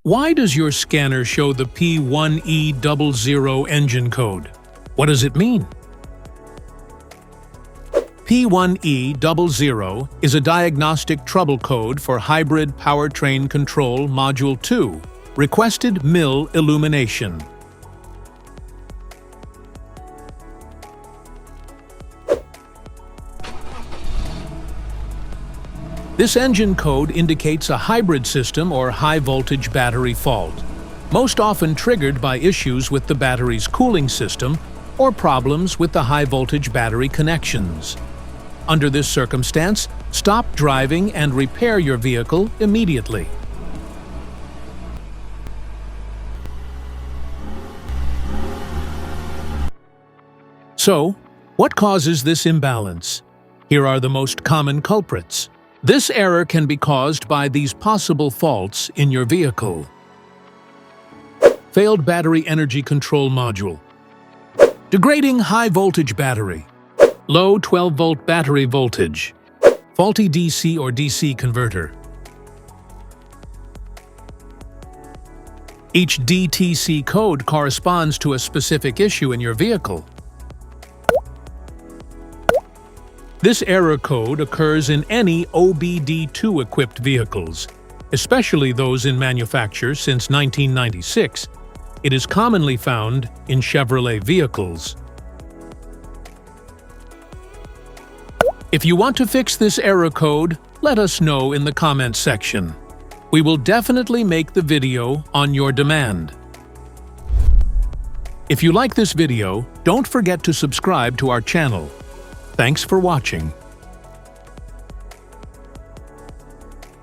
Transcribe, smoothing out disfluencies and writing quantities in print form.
Why does your scanner show the P1E00 engine code? What does it mean? P1E00 is a diagnostic trouble code for Hybrid Powertrain Control Module 2, requested MIL Illumination. This engine code indicates a hybrid system or high-voltage battery fault, most often triggered by issues with the battery's cooling system or problems with the high-voltage battery connections. Under this circumstance, stop driving and repair your vehicle immediately. So, what causes this imbalance? Here are the most common culprits. This error can be caused by these possible faults in your vehicle. Failed battery energy control module. Degrading high-voltage battery. Low 12-volt battery voltage. Faulty DC or DC converter. Each DTC code corresponds to a specific issue in your vehicle. This error code occurs in any OBD2-equipped vehicles, especially those in manufacture since 1996. It is commonly found in Chevrolet vehicles. If you want to fix this error code, let us know in the comments section. We will definitely make the video on your demand. If you like this video, don't forget to subscribe to our channel. Thanks for watching.